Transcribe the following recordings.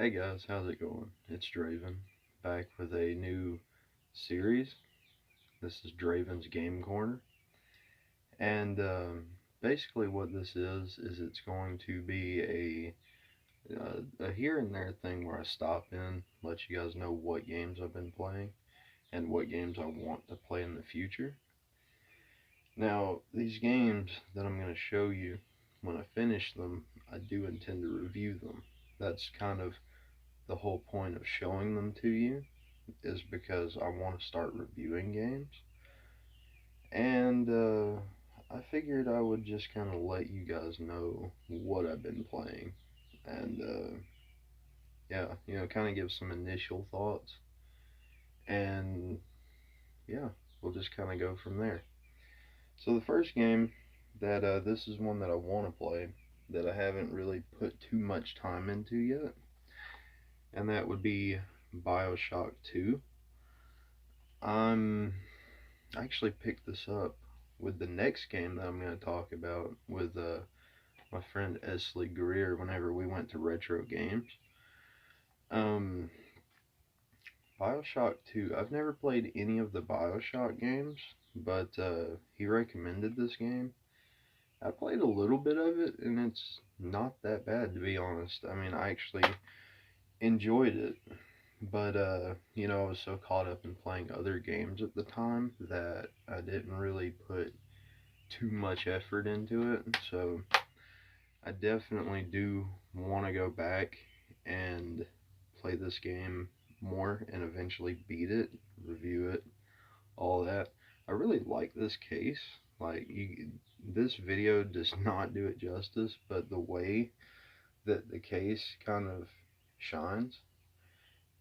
Hey guys, how's it going? It's Draven, back with a new series. This is Dravens Game Corner. And basically, what this is it's going to be a here and there thing where I stop in, let you guys know what games I've been playing, and what games I want to play in the future. Now, these games that I'm going to show you, when I finish them, I do intend to review them. That's kind of the whole point of showing them to you, is because I want to start reviewing games. And I figured I would just kind of let you guys know what I've been playing. And yeah, kind of give some initial thoughts. And yeah, we'll just kind of go from there. So the first game that this is one that I want to play that I haven't really put too much time into yet, and that would be Bioshock 2. I'm I actually picked this up with the next game that I'm going to talk about with my friend Esley Greer whenever we went to Retro Games. Um, Bioshock 2. I've never played any of the Bioshock games, but he recommended this game. I played a little bit of it, and it's not that bad, to be honest. I mean, I actually enjoyed it, but I was so caught up in playing other games at the time that I didn't really put too much effort into it. So I definitely do want to go back and play this game more and eventually beat it, review it, all that. I really like this case. This video does not do it justice, but the way that the case kind of shines,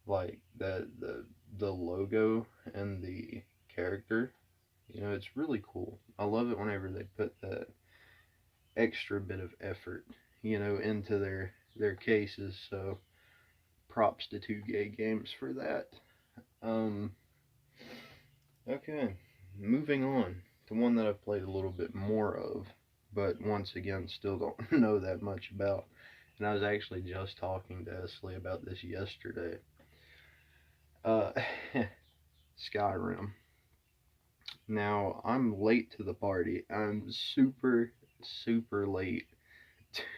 like the logo and the character, it's really cool. I love it whenever they put that extra bit of effort, into their cases. So props to 2K Games for that. Um, okay, moving on to one that I've played a little bit more of, but once again still don't know that much about. And I was actually just talking to Esley about this yesterday. Uh, Skyrim. Now, I'm late to the party. I'm super, super late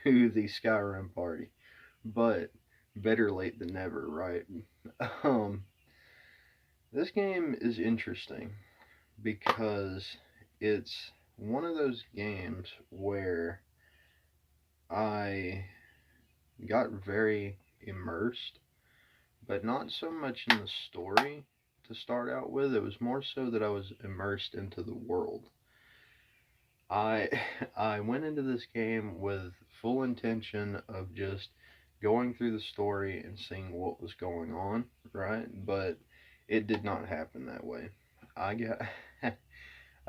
to the Skyrim party. But better late than never, right? Um, this game is interesting because it's one of those games where I got very immersed, but not so much in the story to start out with. It was more so that I was immersed into the world. I I went into this game with full intention of just going through the story and seeing what was going on, right? But it did not happen that way. I got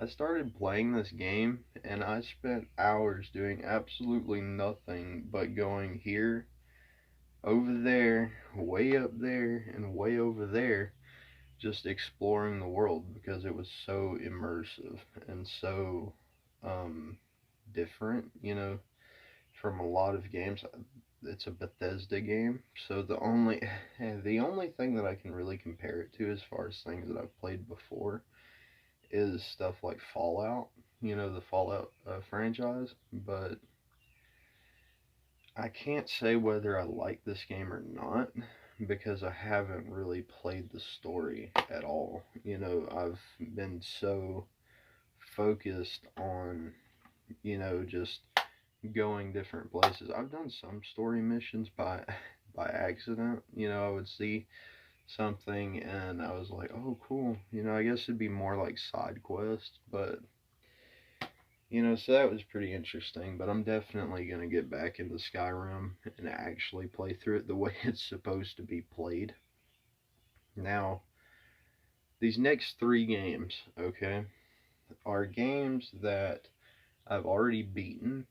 I started playing this game and I spent hours doing absolutely nothing but going here, over there, way up there, and way over there, just exploring the world because it was so immersive and so um, different, from a lot of games. It's a Bethesda game, so the only thing that I can really compare it to as far as things that I've played before is stuff like Fallout, the Fallout franchise. But I can't say whether I like this game or not because I haven't really played the story at all. I've been so focused on, just going different places. I've done some story missions by accident. I would see something and I was like, "Oh, cool." I guess it'd be more like side quests, but so that was pretty interesting. But I'm definitely gonna get back into Skyrim and actually play through it the way it's supposed to be played. Now, these next three games, okay, are games that I've already beaten,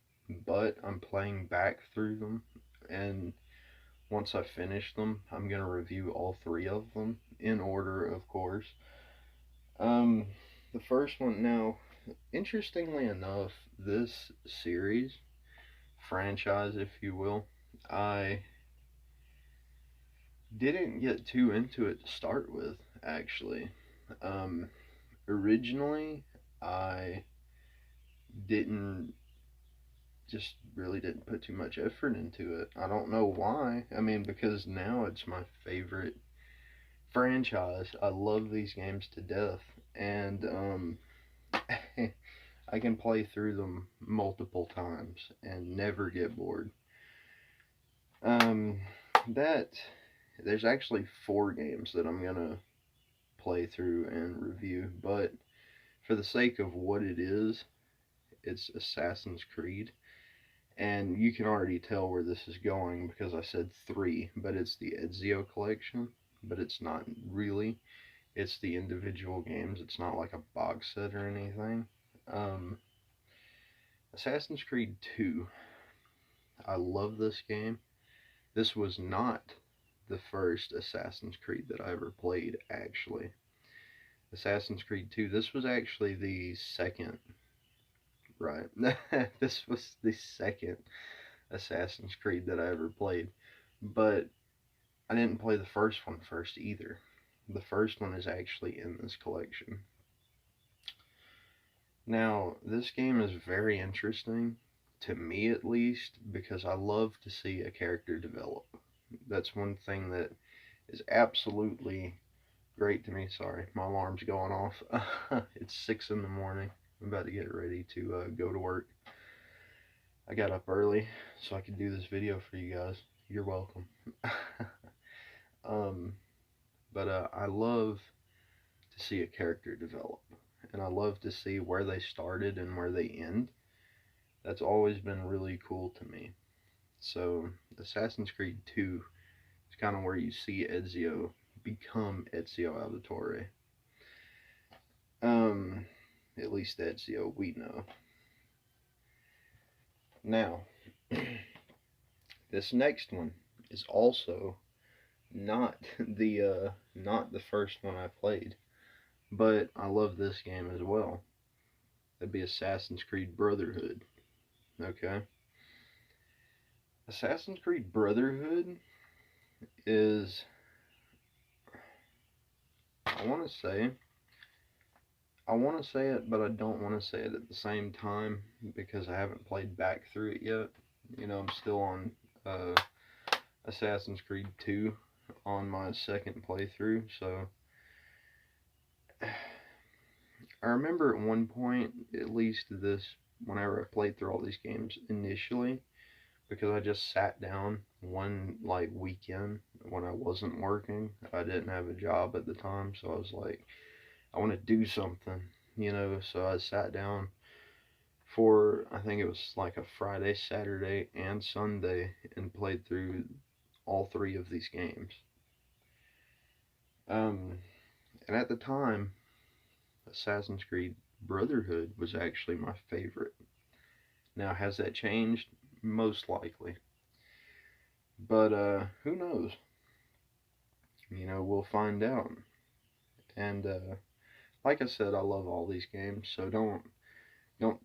but I'm playing back through them. And once I finish them, I'm going to review all three of them in order, of course. Um, the first one, now, interestingly enough, this series, franchise, if you will, I Didn't get too into it to start with, actually. Um, Originally, I didn't just really didn't put too much effort into it. I don't know why. I mean, because now it's my favorite franchise. I love these games to death, and I can play through them multiple times and never get bored. Um, that there's actually 4 games that I'm gonna play through and review, but for the sake of what it is, it's Assassin's Creed. And you can already tell where this is going because I said 3, but it's the Ezio collection, but it's not really. It's the individual games. It's not like a box set or anything. Um, Assassin's Creed 2. I love this game. This was not the first Assassin's Creed that I ever played, actually. Assassin's Creed 2, this was actually the second, right? This was the second Assassin's Creed that I ever played. But I didn't play the first one first either. The first one is actually in this collection. Now, this game is very interesting, to me at least, because I love to see a character develop. That's one thing that is absolutely great to me. Sorry, my alarm's going off. It's 6 in the morning. I'm about to get ready to go to work. I got up early so I could do this video for you guys. You're welcome. um, but I love to see a character develop, and I love to see where they started and where they end. That's always been really cool to me. So Assassin's Creed 2 is kind of where you see Ezio become Ezio Auditore. At least Ezio we know. Now, this next one is also not the first one I played, but I love this game as well. That'd be Assassin's Creed Brotherhood. Okay. Assassin's Creed Brotherhood is, I want to say it, but I don't want to say it at the same time because I haven't played back through it yet. You know, I'm still on Assassin's Creed 2 on my second playthrough, so I remember at one point, at least whenever I played through all these games initially, because I just sat down one like weekend when I wasn't working. I didn't have a job at the time, so I was like, I want to do something, you know. So I sat down for, I think it was like a Friday, Saturday, and Sunday, and played through all 3 of these games. And at the time, Assassin's Creed Brotherhood was actually my favorite. Now, has that changed? Most likely. But who knows? You know, we'll find out. And like I said, I love all these games, so don't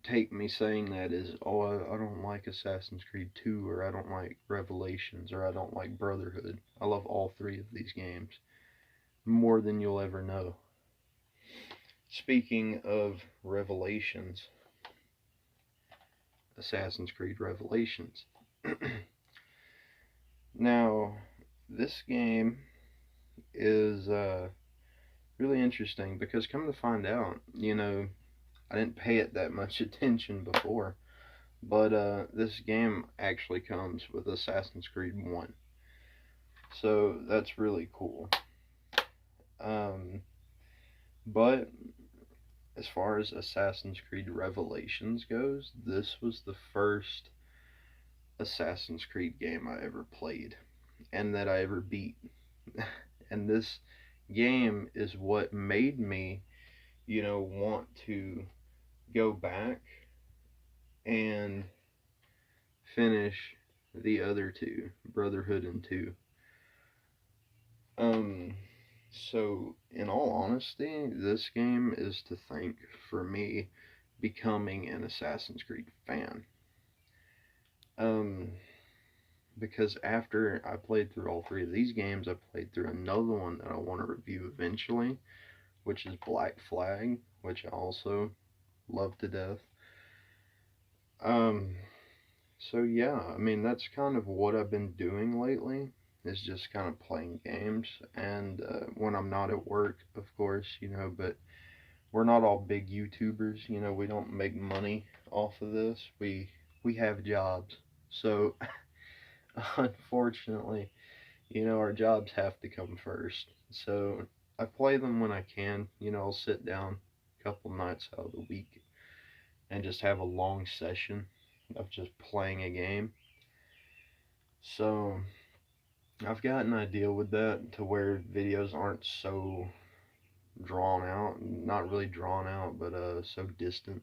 take me saying that as, oh, I don't like Assassin's Creed 2, or I don't like Revelations, or I don't like Brotherhood. I love all 3 of these games more than you'll ever know. Speaking of Revelations, Assassin's Creed Revelations. Now, this game is really interesting because, come to find out, you know, I didn't pay it that much attention before, but this game actually comes with Assassin's Creed 1. So that's really cool. But as far as Assassin's Creed Revelations goes, this was the first Assassin's Creed game I ever played and that I ever beat. And this game is what made me, you know, want to go back and finish the other 2, Brotherhood and 2. So in all honesty, this game is to thank for me becoming an Assassin's Creed fan. because after I played through all three of these games, I played through another one that I want to review eventually, which is Black Flag, which I also love to death. Um, so yeah, I mean that's kind of what I've been doing lately. Is just kind of playing games, and when I'm not at work, of course, but we're not all big YouTubers, we don't make money off of this. We have jobs. So unfortunately, our jobs have to come first. So I play them when I can. I'll sit down a couple nights out of the week and just have a long session of just playing a game. So I've got an idea with that to where videos aren't so drawn out, not really drawn out, but so distant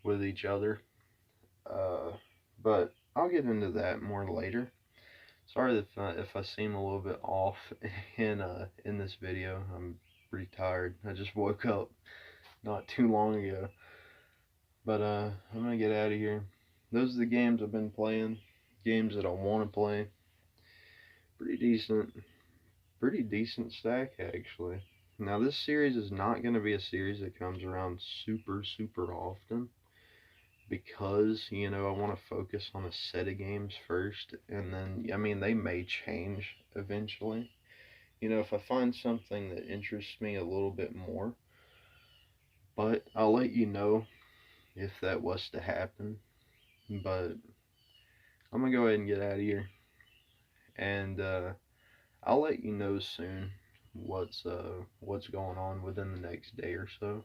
with each other. Uh, but I'll get into that more later. Sorry if I seem a little bit off in this video. I'm pretty tired. I just woke up not too long ago. But I'm gonna get out of here. Those are the games I've been playing. Games that I want to play. Pretty decent. Pretty decent stack actually. Now this series is not going to be a series that comes around super often because, I want to focus on a set of games first, and then, I mean, they may change eventually. If I find something that interests me a little bit more, but I'll let you know if that was to happen. But I'm going to go ahead and get out of here, and I'll let you know soon what's going on within the next day or so.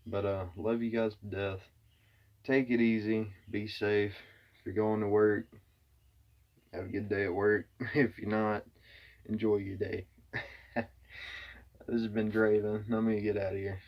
But love you guys to death. Take it easy. Be safe. If you're going to work, have a good day at work. If you're not, enjoy your day. This has been Draven. I'm gonna get out of here.